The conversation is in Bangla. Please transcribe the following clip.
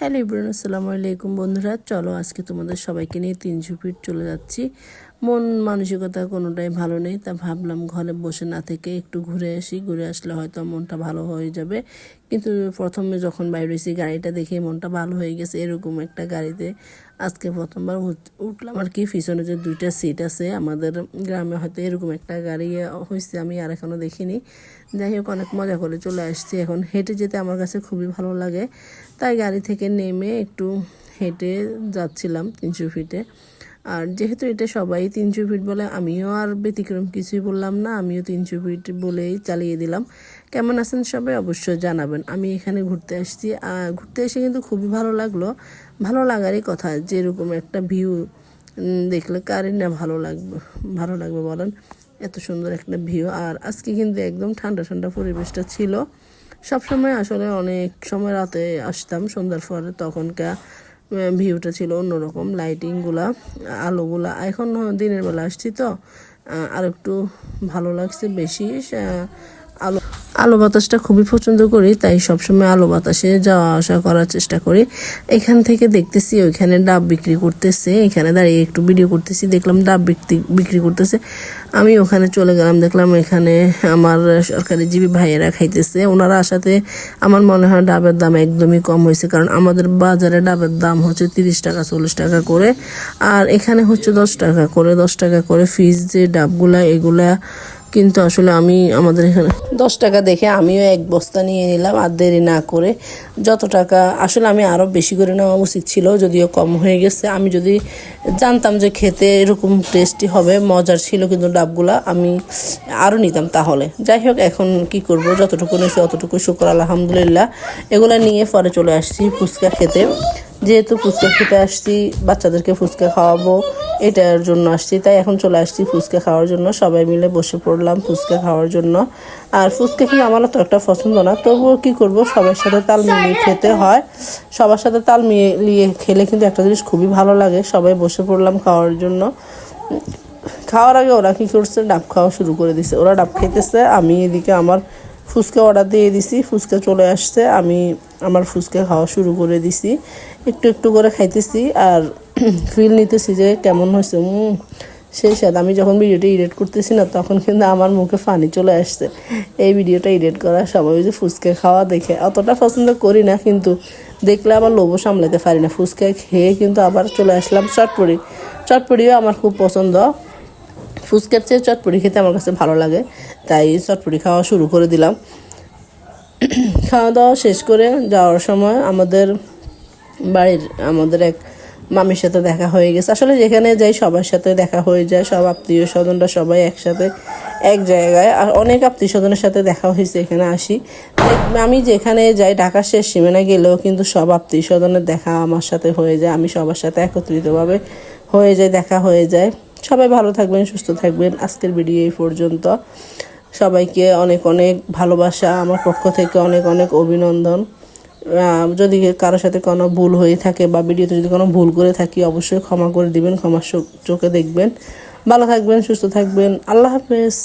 হ্যালো এভরিওয়ান, আসসালামু আলাইকুম বন্ধুরা। চলো আজকে তোমাদের সবাইকে নিয়ে 300 ফিট চলে যাচ্ছি। মন মানসিকতা কোনোটাই ভালো নেই, তা ভাবলাম ঘরে বসে না থেকে একটু ঘুরে আসি। ঘুরে আসলে হয়তো মনটা ভালো হয়ে যাবে। কিন্তু প্রথমে যখন বাইরে এসে গাড়িটা দেখে মনটা ভালো হয়ে গেছে। এরকম একটা গাড়িতে আজকে প্রথমবার উঠলাম আর কি। পিছনে যে 2টা সিট আছে, আমাদের গ্রামে হয়তো এরকম একটা গাড়ি হয়েছে, আমি আর এখনও দেখিনি। যাই হোক, অনেক মজা করে চলে আসছি। এখন হেঁটে যেতে আমার কাছে খুবই ভালো লাগে, তাই গাড়ি থেকে নেমে একটু হেঁটে যাচ্ছিলাম 300 ফিটে। আর যেহেতু এটা সবাই 300 ফিট বলে, আমিও আর ব্যতিক্রম কিছুই বললাম না, আমিও 300 ফিট বলেই চালিয়ে দিলাম। কেমন আছেন সবাই অবশ্যই জানাবেন। আমি এখানে ঘুরতে আসছি, ঘুরতে এসে কিন্তু খুবই ভালো লাগলো। ভালো লাগারই কথা, যেরকম একটা ভিউ দেখলে কারই না ভালো লাগবে বলেন। এত সুন্দর একটা ভিউ। আর আজকে কিন্তু একদম ঠান্ডা ঠান্ডা পরিবেশটা ছিল। সবসময় আসলে অনেক সময় রাতে আসতাম সন্ধ্যার পরে, তখনকার ভিউটা ছিল অন্যরকম, লাইটিংগুলা, আলোগুলা। এখন দিনের বেলা আসছি তো আর একটু ভালো লাগছে বেশি। আলো আলো বাতাসটা খুবই পছন্দ করি, তাই সবসময় আলো বাতাসে যাওয়া আসা করার চেষ্টা করি। এখান থেকে দেখতেছি ওইখানে ডাব বিক্রি করতেছে, এখানে দাঁড়িয়ে একটু ভিডিও করতেছি, দেখলাম ডাব বিক্রি করতেছে। আমি ওখানে চলে গেলাম, দেখলাম এখানে আমার সরকারি জীবী ভাইয়েরা খাইতেছে। ওনারা আসাতে আমার মনে হয় ডাবের দাম একদমই কম হয়েছে, কারণ আমাদের বাজারে ডাবের দাম হচ্ছে 30 টাকা 40 টাকা করে, আর এখানে হচ্ছে 10 টাকা করে ফিস। যে ডাবগুলা এগুলা কিন্তু আসলে আমি আমাদের এখানে 10 টাকা দেখে আমিও এক বস্তা নিয়ে নিলাম, আর দেরি না করে। যত টাকা আসলে আমি আরও বেশি করে নেওয়া উচিত ছিল, যদিও কম হয়ে গেছে। আমি যদি জানতাম যে খেতে এরকম টেস্টি হবে, মজার ছিল কিন্তু ডাবগুলা, আমি আরও নিতাম তাহলে। যাই হোক, এখন কি করব, যতটুকু নিয়েছি অতটুকু শুকর আলহামদুলিল্লাহ। এগুলো নিয়ে পরে চলে আসছি ফুচকা খেতে। যেহেতু ফুচকা খেতে আসছি, বাচ্চাদেরকে ফুচকা খাওয়াবো, এটার জন্য আসছি, তাই এখন চলে আসছি ফুচকা খাওয়ার জন্য। সবাই মিলে বসে পড়লাম ফুচকা খাওয়ার জন্য। আর ফুচকা খেয়ে আমারও তো একটা পছন্দ না, তবুও কী করব, সবার সাথে তাল মিলিয়ে খেতে হয়। সবার সাথে তাল মিলিয়ে খেলে কিন্তু একটা জিনিস খুবই ভালো লাগে। সবাই বসে পড়লাম খাওয়ার জন্য। খাওয়ার আগে ওরা কী করছে, ডাব খাওয়া শুরু করে দিছে। ওরা ডাব খাইতেছে, আমি এদিকে আমার ফুচকা অর্ডার দিয়ে দিছি। ফুচকা চলে আসছে, আমি আমার ফুচকা খাওয়া শুরু করে দিছি। একটু একটু করে খাইতেছি আর ফিল নিতেছি যে কেমন হয়েছে। সেই সাথে আমি যখন ভিডিওটা এডিট করতেছি না, তখন কিন্তু আমার মুখে পানি চলে আসছে। এই ভিডিওটা এডিট করা সবাই যে ফুচকা খাওয়া দেখে অতটা পছন্দ করি না, কিন্তু দেখলে আবার লোভও সামলাতে পারি না। ফুচকা খেয়ে কিন্তু আবার চলে আসলাম চটপটিও আমার খুব পছন্দ। ফুচকার চেয়ে চটপটি খেতে আমার কাছে ভালো লাগে, তাই চটপটি খাওয়া শুরু করে দিলাম। খাওয়া দাওয়া শেষ করে যাওয়ার সময় আমাদের এক মামির সাথে দেখা হয়ে গেছে। আসলে যেখানে যাই সবার সাথে দেখা হয়ে যায়, সব আত্মীয় স্বজনরা সবাই একসাথে এক জায়গায়। আর অনেক আত্মীয় স্বজনের সাথে দেখা হয়েছে এখানে আসি। আমি যেখানে যাই, ঢাকার শেষ সীমানা গেলেও কিন্তু সব আত্মীয় স্বজনের দেখা আমার সাথে হয়ে যায়। আমি সবার সাথে একত্রিতভাবে হয়ে যায়, দেখা হয়ে যায়। সবাই ভালো থাকবেন, সুস্থ থাকবেন। আজকের ভিডিও এই পর্যন্ত। সবাইকে অনেক অনেক ভালোবাসা, আমার পক্ষ থেকে অনেক অনেক অভিনন্দন। যদি কারোর সাথে কোনো ভুল হয়ে থাকে বা ভিডিওতে যদি কোনো ভুল করে থাকি, অবশ্যই ক্ষমা করে দিবেন, ক্ষমার চোখে দেখবেন। ভালো থাকবেন, সুস্থ থাকবেন। আল্লাহ হাফেজ।